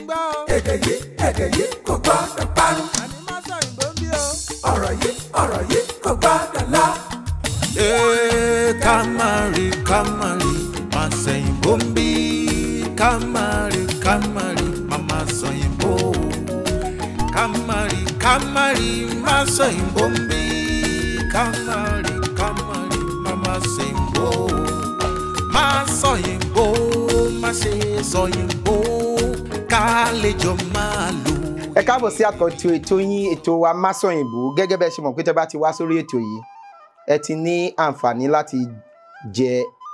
gbọ́ o. èdè yìí kò gbọ́dọ̀ parun. àní má sọ ìbò ń bí o. ọ̀rọ̀ yìí kò gbọ́dọ̀ lọ. Kamari, má sẹ́yìn bó ń bí. Kamari, mama sẹ́yìn bó. Kamari, má sẹ́yìn bó ń bí. Kamari, mama sẹ́yìn bó. Má sọ̀yìn bó, má ṣe sọ̀yìn bó. Kálejò máa lò. Ẹ káàbọ̀ sí àkọ́tù ètò yín, ètò wa Má Sọ̀yìnbó. Gẹ́gẹ́ bẹ́ẹ̀ ṣe mọ̀ pé tẹ́ bá ti wá sórí ètò yìí, ẹ ti ní àǹfààní láti jẹ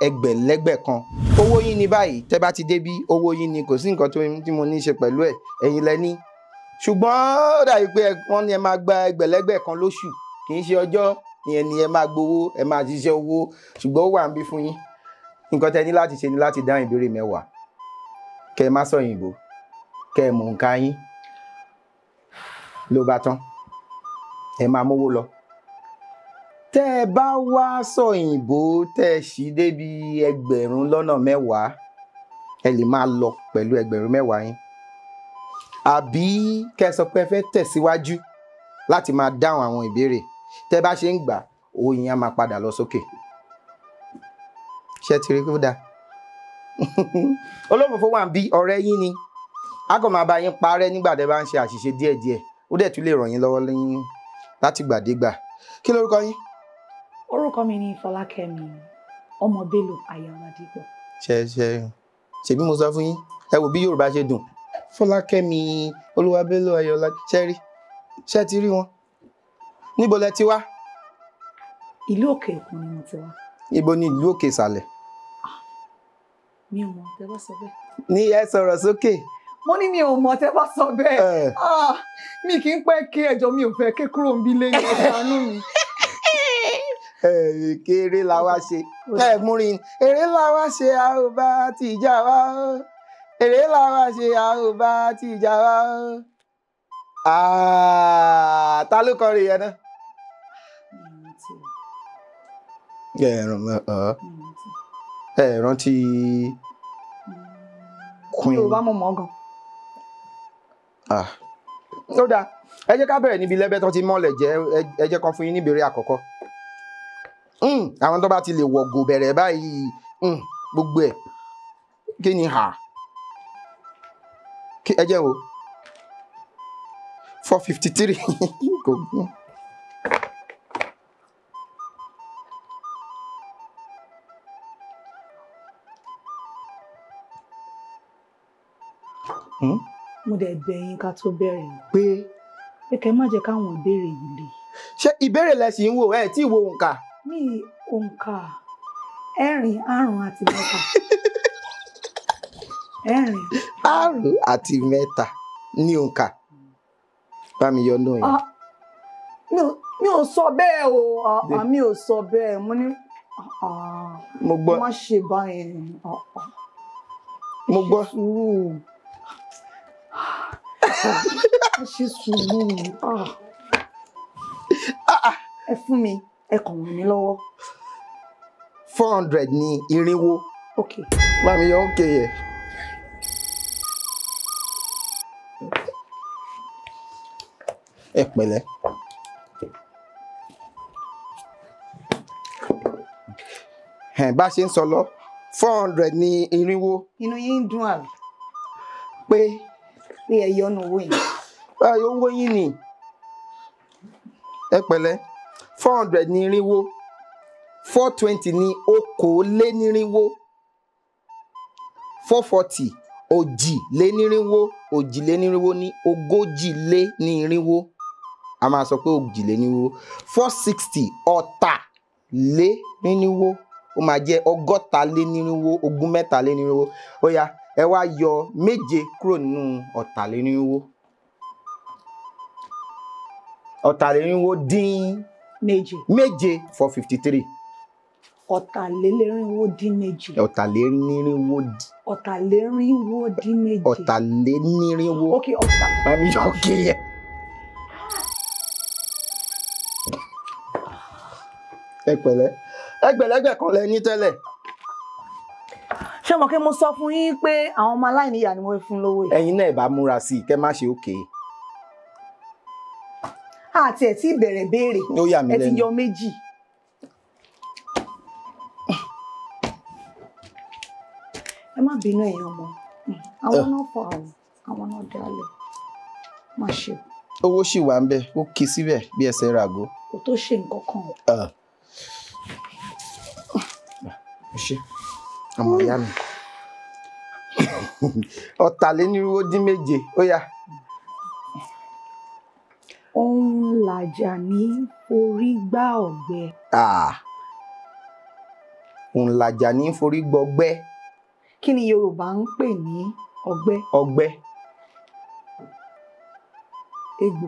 ẹgbẹ̀lẹ́gbẹ̀ kan. Owó yín ni báyìí, tẹ́ bá ti débí, owó yín ni, kò sí nǹkan tí mo ní í ṣe pẹ̀lú ẹ̀, ẹ̀yin lẹ ní. Ṣùgbọ́n ó dàbí pé wọ́n ní ẹ máa gba ẹgbẹ̀lẹ́gbẹ̀ kan lóṣù, kì í ṣe ọjọ́ ìyẹn ni ẹ máa gbowó, ẹ máa ṣiṣẹ́ owó, ṣùgbọ́n ó wà ń bí fún yín. Nǹkan tẹ́ ní láti ṣe ni láti dáhùn ìbéèrè 10. Kẹ́ ẹ má sọ̀yìnbó, kẹ́ ẹ mọ̀ nǹkan yín. Ló bá tán, ẹ máa mówó lọ. Tẹ́ ẹ bá wá sọ̀yìnbó tẹ́ ẹ ṣì débi ẹgbẹ̀rún lọ́nà 10, ẹ lè máa lọ pẹ̀lú ẹgbẹ̀rún 10 yín. Àbí kẹ́ ẹ sọ pé ẹ fẹ́ tẹ̀síwájú láti máa dáhùn àwọn ìbéèrè. Tẹ́ bá ṣe ń gbà, owó yín á máa padà lọ sókè. Ṣé ti rí kó dáa? Olófòfó wà ń bí ọ̀rẹ́ yín ni. A kò máa bá yín parẹ́ nígbà tẹ́ bá ń ṣe àṣìṣe díẹ̀díẹ̀. Ó dẹ̀ tún lè ràn yín lọ́wọ́ lẹ́yìn láti gbàdégbà. Kí lórúkọ yín? Orúkọ mi ni Fọlákẹ́mi ọmọ Bello Ayọ̀ládìpọ̀. Ṣebí mo sọ fún yín, ẹ wò bí Yorùbá ṣe dùn. Fọlákẹ́mi Olúwa Bello Ayọ̀ládìpọ̀. Ṣé ti rí wọn? Níbo lẹ ti wá? Ìlú òkè òkun ni mo ti wá. Ibo ni ìlú òkè ìsàlẹ̀? Mi ò mọ̀ tẹ́ bá sọ bẹ́ẹ̀. Ní ẹ sọ̀rọ̀ sókè. Mo ní mi ò mọ̀ tẹ́ bá sọ bẹ́ẹ̀. Mi kì í pẹ́ kí ẹjọ́ mi ò fẹ́ ké kúrò ń bí lẹ́yìn ìdánù mi. Eré la wá ṣe. Múrin eré la wá ṣe, a ò bá ti jà wá. Eré la wá ṣe, a ò bá ti jà wá. Ta ló kọrin yẹn náà? Ẹ rántí Queen. Yorùbá mo mọ̀ gan. Ó dáa, ẹ jẹ́ ká bẹ̀rẹ̀ níbi lẹ́bẹ̀ tó ti mọ́lẹ̀ jẹ́, ẹ jẹ́ kan fún yín ní ìbéèrè àkọ́kọ́. Àwọn tó bá ti lè wọ̀gò bẹ̀rẹ̀ báyìí, gbogbo ẹ̀ kí ni ẹ jẹ́ wo 453 kò gún. Mo dẹ̀ bẹ̀ yín ká tó bẹ̀rẹ̀ pé kẹ́ má jẹ́ káwọn ìbéèrè yìí le. Ṣé ìbéèrè lẹ sì ń wò ẹ tí ìwò òǹkà? Mi òǹkà 4, 5 àti 7. 4, 5 àti 7 ní òǹkà. Bá mi yọ náà yẹn. Mi ò sọ bẹ́ẹ̀ o. Mi ò sọ bẹ́ẹ̀. Mo ní mo gbọ́. má ṣe báyẹn. Mo gbọ́. Ṣe sùúrù. Ẹ fún mi, ẹ kàn wọ́n mi lọ́wọ́. 400 ní irinwó. Ok. Bá mi yọ òkè yẹ. Ẹ pẹ̀lẹ́. Bá ṣe ń sọ lọ 400 ní irinwó. Inú yín dùn àbí? Pé ẹ yọnu owó yìí. Owó yín ni. Ẹ pẹ̀lẹ́. 400 ní irinwó. 420 ní okòólénírínwó. 440 òjìlénírínwó. Òjìlénírínwó ní ogójìlénírínwó. A máa sọ pé òjìlénírínwó. 460 ọ̀tàlénírínwó. Ó máa jẹ́ ọgọ́talénírínwó. Ogún mẹ́talénírínwó. Ó yá, ẹ wá yọ 7 kúrò nínú ọ̀tàlénírínwó. Ọ̀tàlénírínwó dín 7. 453. Ọ̀tàlénírínwó dín 7. Ọ̀tàlénírínwó dín 7. Ọ̀tàlénírínwó. Ok, ọ̀tà. Mami yọ kí yẹ. Ẹ pẹ̀lẹ́. Ẹgbẹ̀lẹ́gbẹ̀ kan lẹ ní tẹ́lẹ̀. Ṣé ṣé mo kí mo sọ fún yín pé àwọn ọmọ aláìníyà ni mo fún lówó yìí. ẹ̀yin náà ẹ bá múra sí i kẹ́ má ṣe òkè. àti ẹ̀ tí ìbẹ̀rẹ̀ béèrè ó yà mí ẹ ti lẹ́nu. yọ méjì. ẹ má bínú ẹ̀yin ọmọ àwọn náà fọ àwọn náà dalẹ̀ má ṣe. owó sì wà ń bẹ ó kì í síbẹ̀ bí ẹsẹ̀ ràgó. kò tó ṣe nǹkan kan. ṣe àmọ́ ìyá mi ọ̀tàlénírínwó dín méje ó yá. òun làjà ní forí gbá ọ̀gbẹ. òun làjà ní forí gbọgbẹ́. kí ni Yorùbá ń pè ní ọ̀gbẹ? ọgbẹ́. egbò.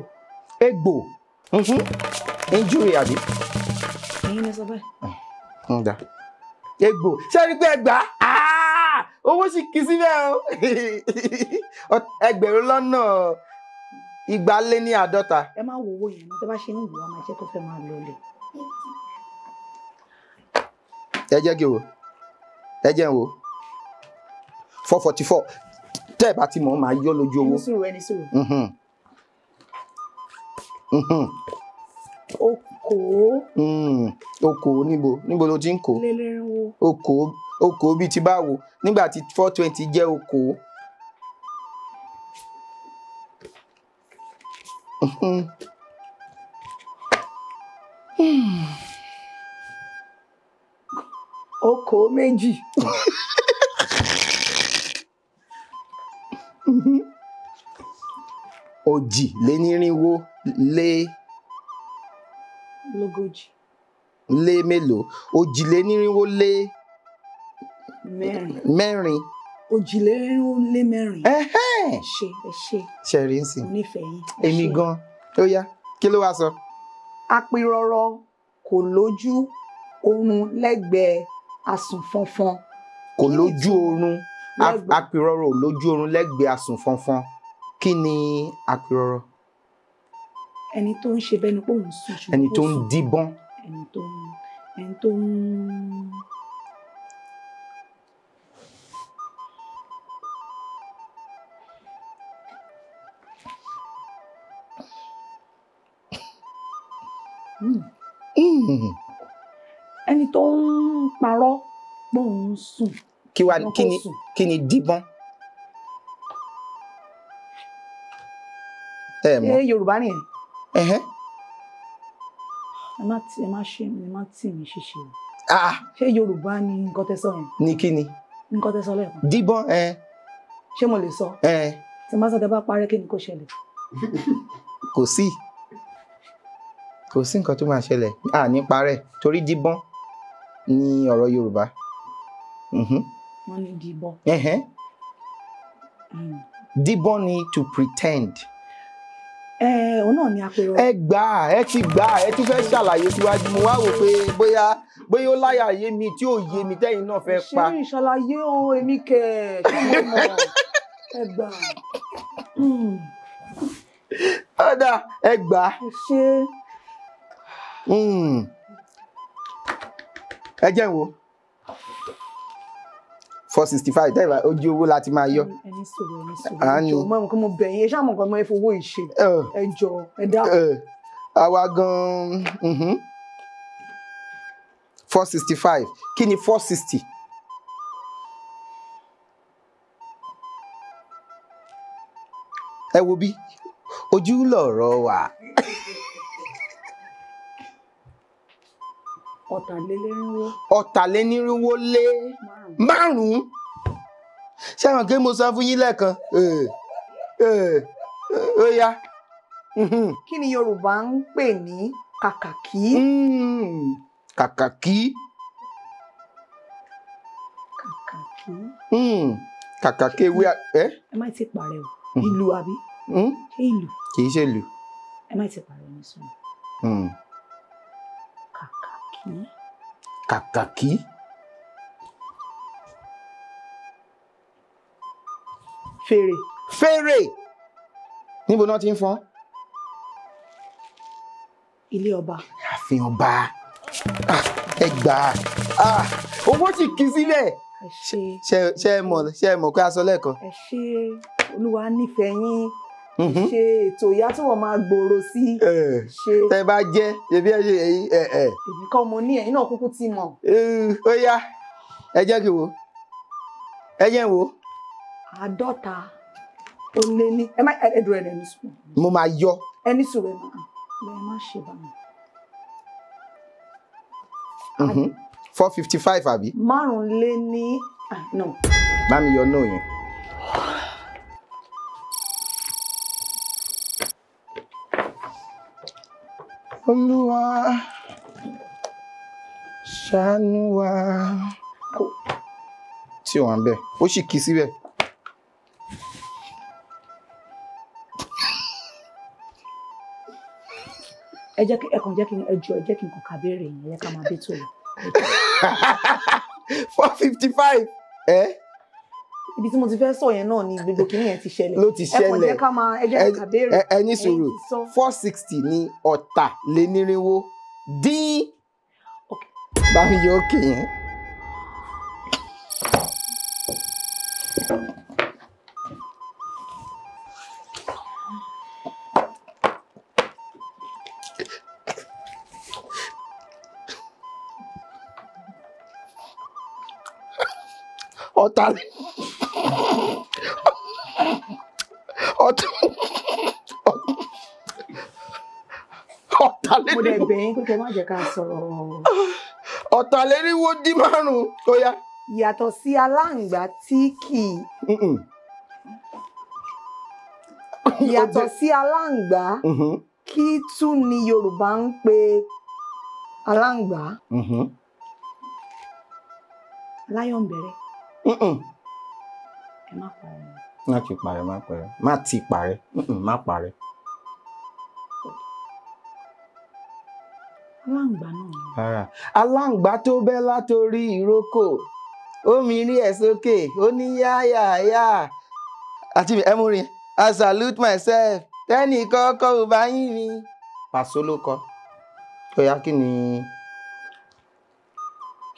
egbò. injury àbí. ẹ̀yin lẹ sọ bẹ́ẹ̀. Ǹda. Egbò ṣé rí pé ẹgbàá owó sì kì í síbẹ̀ o ẹgbẹ̀rún lọ́nà igba lé ní àádọ́ta. ẹ má wo owó yẹn mọ́ tẹ́ bá ṣe ń wò á máa jẹ́ tó fẹ́ máa lọ lẹ̀. ẹ jẹ́ kí o ẹ jẹ́ n wò 444 tẹ́ ẹ bá ti mọ̀ ọ́ máa yọ lójú owó. ẹni sùúrù ẹni sùúrù. okòó níbo ló ti ń kó. lélẹ́rìnwó. okòó bíi ti báwo nígbà tí 420 jẹ́ okòó. okòó méjì. òjìlénírínwó lé lógójì. lé mélòó? òjìlénírínwó lé mẹ́rin. òjìlénírínwó lé mẹ́rin. ṣe. ṣẹ̀rí ń sìn. onífẹ̀ẹ́ yín. èmi gan ó yá kí ló wá sọ. apirọrọ kò lójú oorun lẹ́gbẹ̀ẹ́ àsùnfọnfọn. kò lójú oorun apirọrọ ò lójú oorun lẹ́gbẹ̀ẹ́ àsùnfọnfọn kí ni apirọrọ. ẹni tó ń ṣe bẹ́ẹ̀ ni pé òun sùn ṣùgbọ́n ẹni tó ń díbọ́n. ẹni tó ń. ẹni tó ń parọ́ pé òun sùn. kí ni díbọ́n. ṣé Yorùbá nìyẹn. ẹ má tì mí ṣíṣe o. ṣé Yorùbá ni nǹkan tẹ́ sọ yẹn. ní kí ni. nǹkan tẹ́ sọ lẹ́ẹ̀kan. díbọ́n. ṣé mo lè sọ. tí má sọ tẹ́ bá parẹ́ kí ni kò ṣẹlẹ̀. kò sí nǹkan tó máa ṣẹlẹ̀ ní parẹ́ torí díbọ́n ní ọ̀rọ̀ Yorùbá. wọ́n ní díbọ́n. díbọ́n ni to pretend. òun náà ni apẹ̀rọ. ẹ ti gbà ẹ tún fẹ́ ṣàlàyé síwájú mo wá wò pé bóyá ó láyà yé mi tí ò yé mi tẹ́yìn náà fẹ́ pa. ṣé ìṣàlàyé o èmi kẹ̀ ṣé mo mọ̀ ẹ gbà. ọ̀dà ẹ gbà. ṣé. ẹ jẹ́ n wò 465 tẹ́lẹ̀ ojú owó láti máa yọ. ẹni sọ̀rọ̀ ẹjọ́ mọ̀ nǹkan mo bẹ̀ yín ẹ ṣáà mọ̀ nǹkan mo ẹ fowó ìṣe ẹjọ́ ẹ dá. àwa gan-an 465 kí ni 460. ẹ wo bí ojú lọ̀rọ̀ wà. ọ̀tàlénírínwó lé márùn-ún ṣé àwọn kí mo sọ fún yín lẹ́ẹ̀kan ó yá. kí ni Yorùbá ń pè ní kàkàkí. kàkàkí. kàkàkí ewé ẹ má ti parẹ́ o ìlú àbí ṣé ìlú. kì í ṣe ìlú. ẹ má ti parẹ́ ní sùn. kàkàkí. fèrè. níbo náà ti ń fọ́n. ilé ọba. ààfin ọba. ẹ gbà owó sì kì í sílẹ̀ ṣé ẹ mọ̀ pé a sọ lẹ́ẹ̀kan. ẹ ṣé olúwa nífẹ̀ẹ́ yín ṣe ètò ìyá tí wọ́n máa gbòòrò sí ṣe. tẹ bá jẹ́ ṣebí ẹ ṣe èmi kan mo ní ẹ̀yin náà kúkú ti mọ̀. ó yá ẹ jẹ́ kí n wò ẹ jẹ́ n wò. 50 ó lé ní ẹ má ẹdùn ẹ̀ ní sùn. mo máa yọ. ẹ ní sùn ẹ má ṣe bá mi. 455 àbí. 5 lé ní no. bá mi yọ náà yẹn. Olúwa ṣàánú wa. tí ò wà ń bẹ̀ ó sì kí síbẹ̀. ẹ jẹ́ kí ẹ̀kan jẹ́ kí ẹjọ́ ẹ jẹ́ kí n kàn kábẹ́rẹ́ yẹn ẹ ká máa dé tó lọ. 455 ibi tí mo ti fẹ́ sọ yẹn náà ni gbogbo kìíní yẹn ti ṣẹlẹ̀. ló ti ṣẹlẹ̀ ẹ̀kan jẹ́ ká máa ẹ jẹ́ ká kábẹ́rẹ́. ẹ ní sùúrù 460 ní ọ̀tàlénírínwó dín bá mi yọ òkè yẹn. mo dẹ̀ bẹ̀yìn pé kẹ́ má jẹ́ ká sọ̀rọ̀. ọ̀tàlénírínwó dín márùn-ún tó yá. yàtọ̀ sí aláǹgbá tí kì í. yàtọ̀ sí aláǹgbá kí tún ni Yorùbá ń pe aláǹgbá. láyọ̀ ń bẹ̀rẹ̀. ẹ má pa ọmọ. má ti parẹ́ má ti parẹ́ má parẹ́. aláǹgbá náà. rárá aláǹgbá tó bẹ́ látorí ìrókò omi rí ẹ̀ sókè ó ní yáyàyà àti ẹmúrin I salute myself tẹ́nì kọ́kọ́ ò bá yín mi. Pàṣọ ló kọ ó yá kí ni.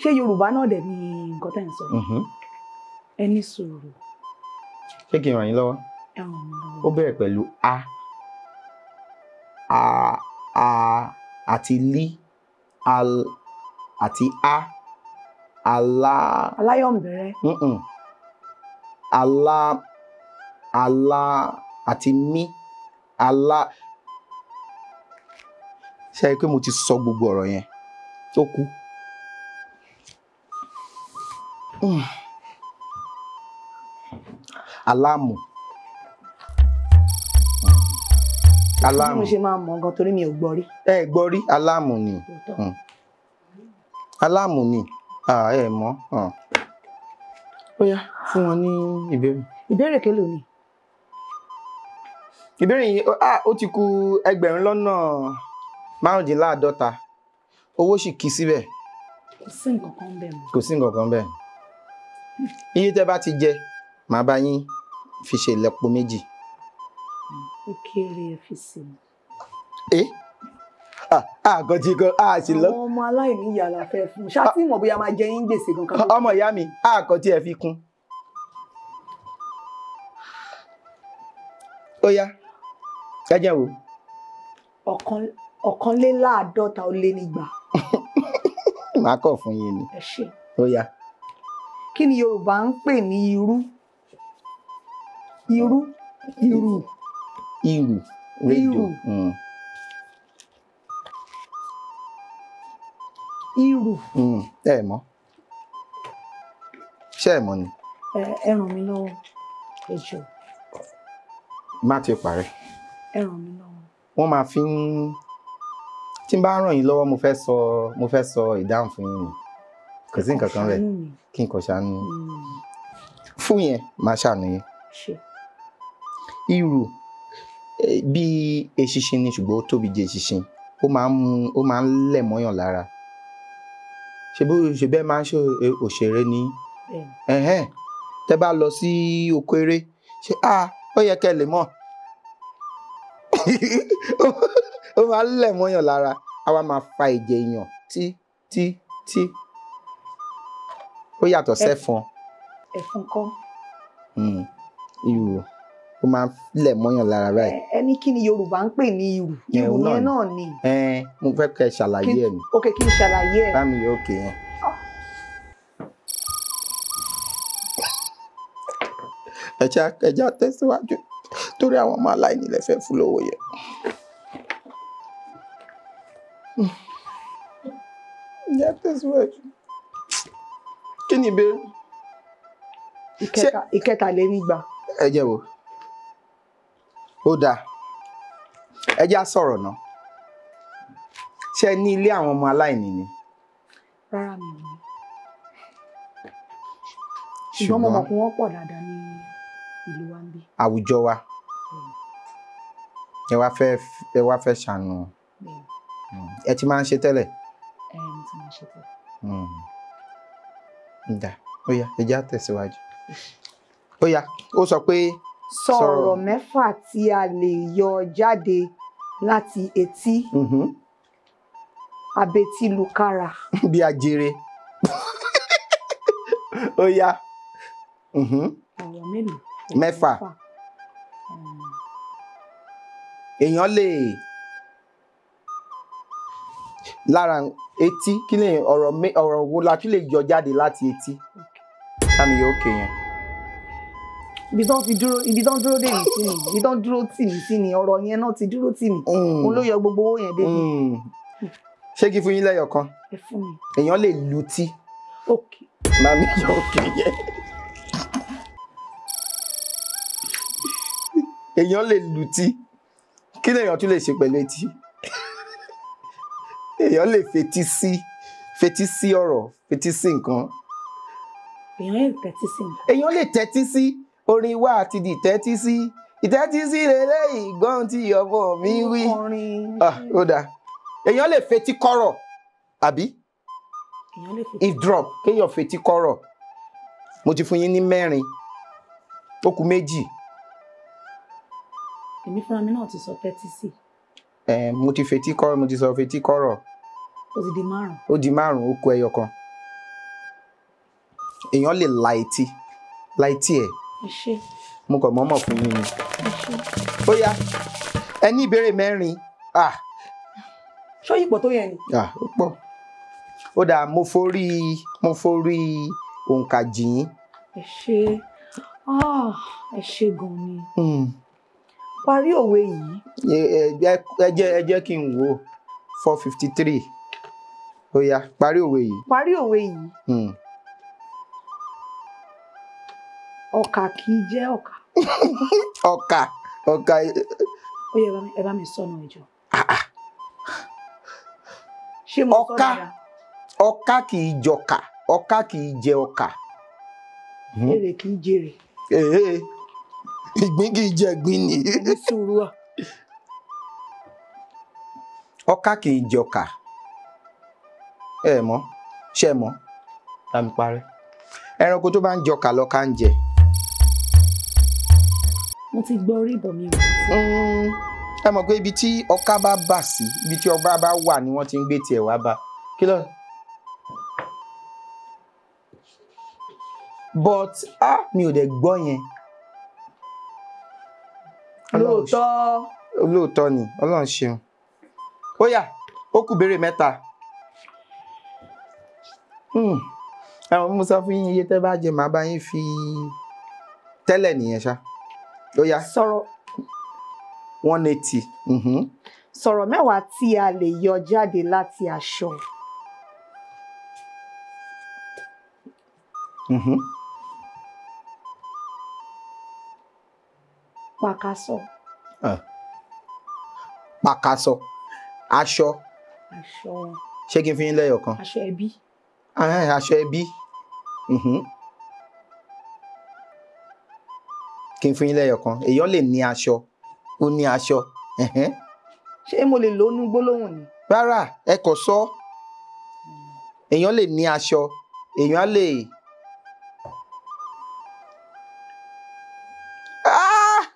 ṣé Yorùbá náà dẹ̀ ni nǹkan tẹ́ ń sọ yìí. ẹ ní sùúrù. ṣé kí n ràn yín lọ́wọ́. ẹ ràn mí lọ́wọ́. ó bẹ̀rẹ̀ pẹ̀lú a àti lí àti aláyọ̀mbẹ̀rẹ̀. alá àti mí ṣe é pé mo ti sọ gbogbo ọ̀rọ̀ yẹn tó kù. aláàmù. bí mo ṣe máa mọ̀ gan torí mi ò gbọ́ rí. ẹ gbọ́ rí aláàmù ni aláàmù ni ẹ mọ̀ ó yá fún wọn ní ìbéèrè. ìbéèrè kélòó ni. ìbéèrè yìí ó ti kù 50,000 owó sì kì í síbẹ̀. kò sí nǹkan kan bẹ́ẹ̀ mọ́. kò sí nǹkan kan bẹ́ẹ̀. iye tẹ́ bá ti jẹ màá bá yín fi ṣe ìlọ́po méjì. ó kéré ẹ fi sí mi. àgọ́jì kan àti lọ. àwọn ọmọ aláìní ìyá la fẹ́ fún un ṣáàtì mọ̀ bóyá máa jẹ yín gbèsè kankan. ọmọ ìyá mi àkọ́tí ẹ fi kún. ó yá ẹ jẹ́ wò. 150 ó lé nígbà. màá kọ̀ fún yín ni. ẹ ṣé. ó yá. kí ni Yorùbá ń pè ní irú? irú. rédíò. irú. ẹ mọ̀ ṣé ẹ mọ̀ ni. ẹ ràn mí lọ́wọ́ ẹ jọ̀ọ́. má ti parẹ́. ẹ ràn mí lọ́wọ́. wọ́n máa fi ń tí n bá ràn yín lọ́wọ́ mo fẹ́ sọ ìdáhùn fún yín ni kò sí nǹkan kan bẹ́ẹ̀ kí n kàn ṣàánú fún yẹn máa ṣàánú yín. irú bíi eṣinṣin ni ṣùgbọ́n ó tóbi jẹ́ eṣinṣin ó máa ń lẹ̀ mọ́yàn lára ṣe bẹ́ẹ̀ máa ń ṣe òṣèré ní tẹ́ bá lọ sí oko eré ṣe ó yẹ kẹ́ lè mọ̀ ó máa ń lẹ̀ mọ́yàn lára a wá máa fa ẹ̀jẹ̀ èèyàn tí ó yàtọ̀ sẹ́fọn. Ẹ̀fọn kọ́. Ìrù ó máa ń lẹ̀ mọ́yàn lára báyìí. Ẹni kí ni Yorùbá ń pè ní ìrù? Ìrù yẹn náà ni. Mo fẹ́ kẹ́ ṣàlàyé ẹ̀ ni. Ok, kí n ṣàlàyé ẹ̀. Bá mi yọ òkè yẹn. Ẹja tẹ̀síwájú torí àwọn ọmọ aláìní lè fẹ́ fún lówó yẹn. Ẹja tẹ̀síwájú. Kí ni ìbéèrè? Ìkẹtàlénígba. Ẹ jẹ́ wo. Ó dáa. Ẹ jẹ́ á sọ̀rọ̀ náà. Ṣé ẹ ní ilé àwọn ọmọ aláìní ni? Rárá mi ò ní. Ṣùgbọ́n mo mọ̀ pé wọ́n pọ̀ dáadáa ní ìlú wa ń bí. Àwùjọ wa. Ẹ wá fẹ́ ṣàánú. Ẹ ti máa ń ṣe tẹ́lẹ̀? Mo ti máa ń ṣe tẹ́lẹ̀. Ǹda, ó yá, ẹ jẹ́ á tẹ̀síwájú. Ó yá, ó sọ pé. Sọ̀rọ̀ mẹ́fà tí a lè yọ jáde láti etí. Abetilukára. Bí ajere. Ó yá. Ọ̀rọ̀ mélòó? Mẹ́fà. Èèyàn lè lára etí kí lè ọ̀rọ̀ wo la tún lè yọ jáde láti etí? Sámi yóò kè yẹn. Ibi tó ń dúró dè mí sí ni, ibi tó ń dúró tì mí sí ni, ọ̀rọ̀ yẹn náà ti dúró tì mí. Òun ló yọ gbogbo owó yẹn débi. Ṣé kí fún yín lẹ́yọ̀ kan? Ẹ fún mi. Èèyàn lè lutí. Ok. Màmí yọ òkè yẹn. Èèyàn lè lutí. Kí lèèyàn tún lè ṣe pẹ̀lú etí? Èèyàn lè fetí sí ọ̀rọ̀, fetí sí nǹkan. Èèyàn lè tẹ́tí sí nǹkan. Èèyàn lè tẹ́tí sí orin wa àti di ìtẹ́tí sí. Ìtẹ́tí sí lélẹ́yìí gbọ́n tí ọmọ mi wí. Ó dáa. Èèyàn lè fetí kọ́rọ̀, àbí? Èèyàn lè fetí. Eavesdrop, kéèyàn fetí kọ́rọ̀. Mo ti fún yín ní 4. Ó kù 2. Èmi fúnra mi náà ti sọ tẹ́tí sí. Mo ti fetí kọ́rọ̀, mo ti sọ fetí kọ́rọ̀. Ó ti di 5. Ó di 5, ó kù ẹyọ kan. Èèyàn lè la etí. La etí ẹ̀. Ẹ ṣé. Mo kàn mọ́mọ́ fún yín ni. Ẹ ṣé. Ó yá, ẹ ní ìbéèrè 4. Ṣó yípo tó yẹ ni? Ó pọ̀. Ó dáa, mo forí òǹkà jìn. Ẹ ṣé. Ẹ ṣé gan ni. Parí òwe yìí. Ẹ jẹ́ kí n wò 453. Ó yá, parí òwe yìí. Parí òwe yìí. Ọkà kì í jẹ́ ọkà. Ọkà. Ó yẹ ẹ bá mi sọnù ẹjọ́. Ṣé mo sọ dáadáa? Ọkà kì í jọkà, ọkà kì í jẹ ọkà. Èrè kì í jèrè. Ìgbín kì í jẹ ìgbín ni. Ní sùúrù à. Ọkà kì í jọkà. Ẹ mọ̀, ṣé mọ̀? Bá mi parí. Ẹranko tó bá ń jọkà lọ́kà ń jẹ. Mo ti gbọ́ orí ìbọn mi rò. Ẹ mọ̀ pé ibi tí ọkà bá bà sí, ibi tí ọba bá wà ni wọ́n ti ń gbé tiẹ̀ wá bá. Kí ló? But mi ò dẹ̀ gbọ́ yẹn. Lóòótọ́ ni, Ọlọ́run ṣeun. Ó yá, ó kù béèrè 3. Àwọn mo sọ fún yín iye tẹ́ bá jẹ màá bá yín fi tẹ́lẹ̀ nìyẹn ṣá. Ó yá. Sọ̀rọ̀ 180. Sọ̀rọ̀ mẹ́wàá tí a lè yọ jáde láti aṣọ. Pàkásọ. Pàkásọ. Aṣọ. Ṣé kí n fi yín lẹ́yọ̀ kan? Aṣọ ẹbí. Aṣọ ẹbí. Kí n fún yín lẹ́yọ̀ kan. Èèyàn lè ní aṣọ. Ó ní aṣọ. Ṣé mo lè lò ó ní gbólóhùn ni? Rárá, ẹ kò sọ. Èèyàn lè ní aṣọ. Èèyàn lè.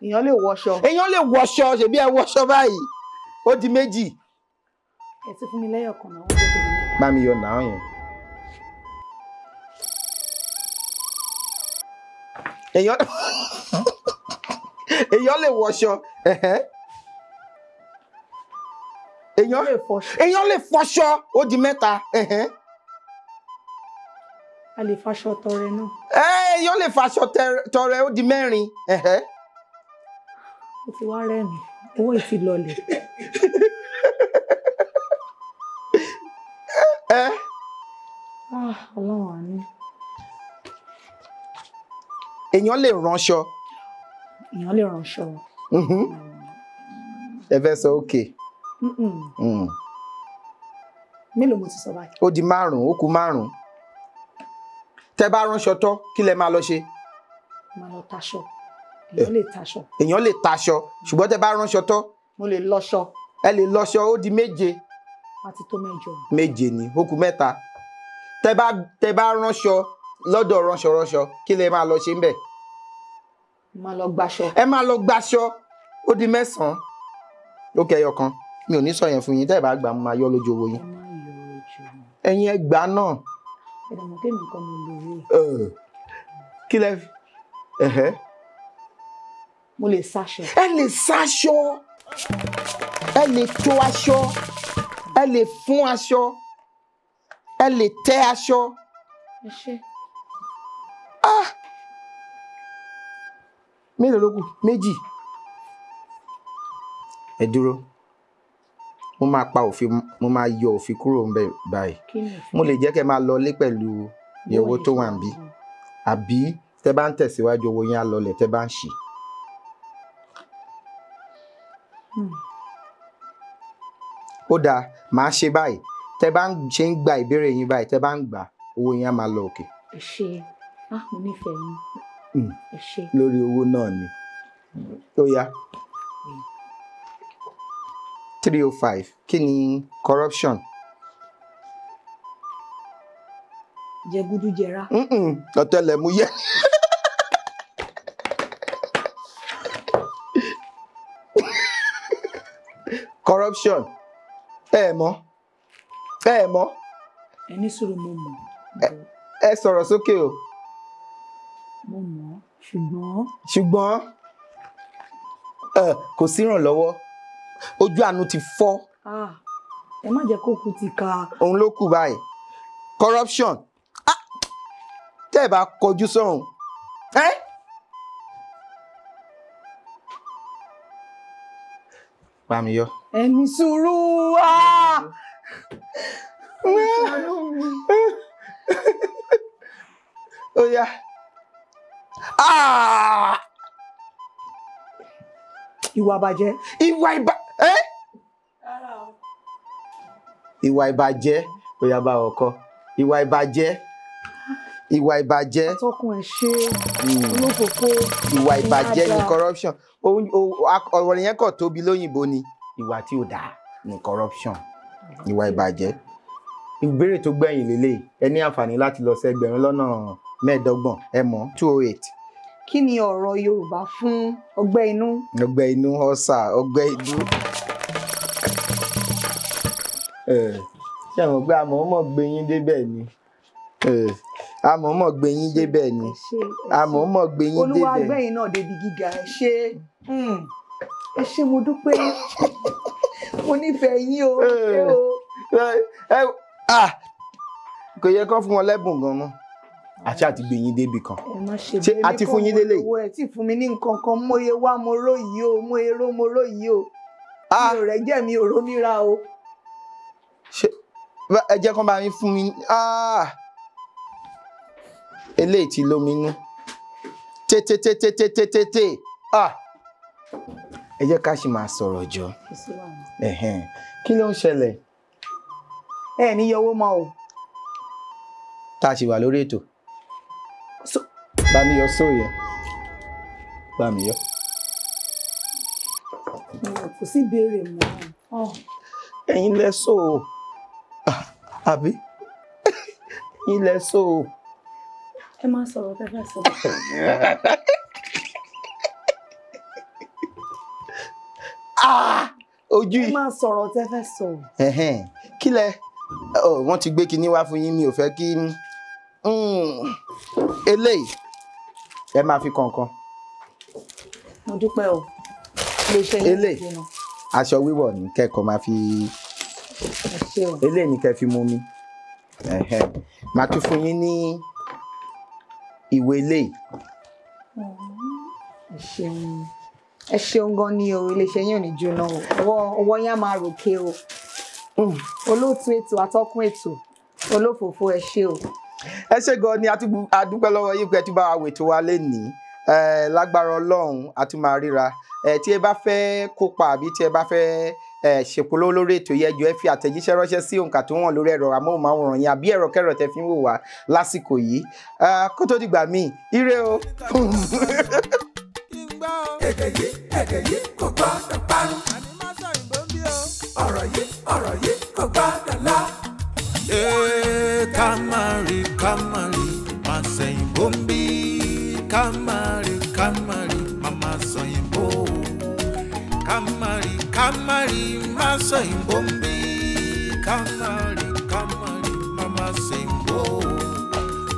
Èèyàn lè wọṣọ. Èèyàn lè wọṣọ. Ṣebí ẹ wọṣọ báyìí. Ó di 2. Ẹ ti fún mi lẹ́yọ̀ kan náà. Bá mi yọ náà yẹn. èèyàn èèyàn lè wọṣọ èèyàn lè fọṣọ ó di mẹ́ta a lè faṣọ tọrẹ náà. èèyàn lè faṣọ tọrẹ ó di mẹ́rin ó ti wá rẹ́mi owó ìtì lọlẹ̀. Ọlọ́run àánú. èèyàn lè ránṣọ. èèyàn lè ránṣọ. ẹ fẹ́ sọ òkè. mélòó mo ti sọ báyìí. ó di 5 ó kù 5. tẹ́ bá ránṣọ tán kí lẹ máa lọ ṣe. máa lọ taṣọ. èèyàn lè taṣọ. èèyàn lè taṣọ ṣùgbọ́n tẹ́ bá ránṣọ tán. mo lè lọṣọ. ẹ lè lọṣọ ó di 7. àti tó 8. 7 ni ó kù 3. tẹ́ bá ránṣọ lọ́dọ̀ ránṣọ kí lẹ máa lọ ṣe ń bẹ̀. máa lọ gbaṣọ. ẹ máa lọ gbaṣọ ó di 9. ó kẹyọ kan mi ò ní sọ yẹn fún yín tẹ́ ẹ bá gbà mo máa yọ lójú owó yín. ẹ̀yin ẹ gbà náà. ẹ̀dàmọ̀ kémi nǹkan mo lò rí. kí lẹ mo lè sáṣọ. ẹ lè sáṣọ ẹ lè tó aṣọ ẹ lè fún aṣọ ẹ lè tẹ́ aṣọ. ẹ ṣe. mélòó ló kù 2. ẹ dúró mo máa pa òfin mo máa yọ òfin kúrò ńbẹ̀ báyìí mo lè jẹ́ kẹ́ máa lọlé pẹ̀lú iye owó tó wà níbí àbí tẹ́ bá ń tẹ̀síwájú owó yín á lọlẹ̀ tẹ́ bá ń ṣì. ó dáa màá ṣe báyìí tẹ́ bá ń ṣe ń gba ìbéèrè yín báyìí tẹ́ bá ń gbà owó yín á máa lọ òkè. ẹ ṣe mo nífẹ̀ẹ́ yín. ẹ ṣe. lórí owó náà ni ó yá 305 kí ni corruption. jẹgúdújẹrá. ọ̀tẹlẹ̀múyẹ́. corruption ẹ mọ̀. ẹ ní sùúrù mo mọ̀. ẹ sọ̀rọ̀ sókè o. mo mọ̀ ṣùgbọ́n kò sí ìrànlọ́wọ́ ojú àánú ti fọ́. ẹ má jẹ́ kó kú ti ka. òun ló kù báyìí corruption tẹ́ ẹ bá kọjú sọ́run bá mi yọ. ẹ ní sùúrù ó yá ìwà ìbàjẹ́. ìwà ìbàjẹ́ ó yá bá ọkọ ìwà ìbàjẹ́. atọ́kùn ẹ̀ ṣe olófòfó. ìwà ìbàjẹ́ ni corruption ọ̀rọ̀ yẹn kò tóbi lóyìnbó ni ìwà tí ò dáa ni corruption ìwà ìbàjẹ́. ìbéèrè tó gbẹ̀yìn lélẹ̀ ẹ ní àǹfààní láti lọ sí 15,000 ẹ mọ̀ 208. kí ni ọ̀rọ̀ Yorùbá fún ọgbẹ́ inú? ọgbẹ́ inú ọ̀sà ọgbẹ́ inú. ṣé àwọn gbé àmọ̀ọ́mọ̀ gbé yín débẹ̀ ni àmọ̀ọ́mọ̀ gbé yín débẹ̀ ni àmọ̀ọ́mọ̀ gbé yín débẹ̀. Olúwa gbẹ̀yìn náà débi gíga ẹ ṣé mo dúpẹ́ mo nífẹ̀ẹ́ yín o. kò yẹ kán fún wọn lẹ́bùn gan-an àti gbé yín débi kan. ẹ má ṣe ṣé a ti fún yín délé. ẹ ti fún mi ní nǹkan kan mòye wá mo róyìí o mo èrò mo róyìí o mi ò rẹ̀ jẹ́ mi ò rómìíra o. ẹ jẹ́ kán bá mi fún mi eléyìí ti lóminú tètè ẹ jẹ́ ká sì máa sọ̀rọ̀ jọ kí ló ń ṣẹlẹ̀. ẹ ní yọwọ́ mọ́ o. tá a sì wà lórí ètò bá mi yọ sóòyẹ bá mi yọ. kò sí ìbéèrè mọ́. ẹ̀yin lẹ sọ o àbí ẹ̀yin lẹ sọ o. ẹ máa sọ̀rọ̀ tẹ́ fẹ́ sọ. ojú yìí. ẹ máa sọ̀rọ̀ tẹ́ fẹ́ sọ. kí lẹ wọ́n ti gbé kinní wá fún yín mi ò fẹ́ kí eléyìí ẹ máa fi kọ̀ọ̀kan. mo dúpẹ́ o iléeṣẹ́ yín Eléyìí. ti dènà. Aṣọ wíwọ̀ ní kẹ́kọ̀ọ́ máa fi ẹ ṣé o. eléyìí ní kẹ́ fi mú mi. Màá tún fún yín ní ìwé eléyìí. ẹ ṣeun gan ni o iléeṣẹ́ yín ò ní jóná o ọwọ́ yín á máa ròkè o olóòtú ètò atọ́kùn ètò olófòfó ẹ ṣé o. Ẹ ṣé gan ni a dúpẹ́ lọ́wọ́ yín pé ẹ tún bá wa wètò wa lénìí. Lágbára Ọlọ́run a tún máa ríra. Tí ẹ bá fẹ́ kópa àbí tí ẹ bá fẹ́ ṣèpolówó lórí ètò yẹn jọ̀ọ́ ẹ fi àtẹ̀jíṣẹ́ ránṣẹ́ sí òǹkà tó wọ̀n lórí ẹ̀rọ amóhùnmáwòrán yẹn àbí ẹ̀rọ kẹ́rọ̀ tẹ́ fi ń wò wá lásìkò yìí. Kó tó dìgbà míì ire o. Èdè yìí kò gbọ́dọ̀ parun. Ọ̀rọ̀ yìí kò gbọ́dọ̀ lọ. Kamari, máa sẹ́yìn bóńbí. Kamari, mama sẹ́yìn bó. Kamari, máa sẹ́yìn bóńbí. Kamari, mama sẹ́yìn bó.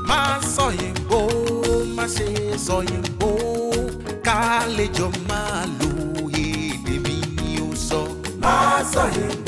Máa sẹ́yìn bó, máa ṣe sẹ́yìn bó. Kálejò máa lo èdè mi ni ó sọ. Máa sọ yìí.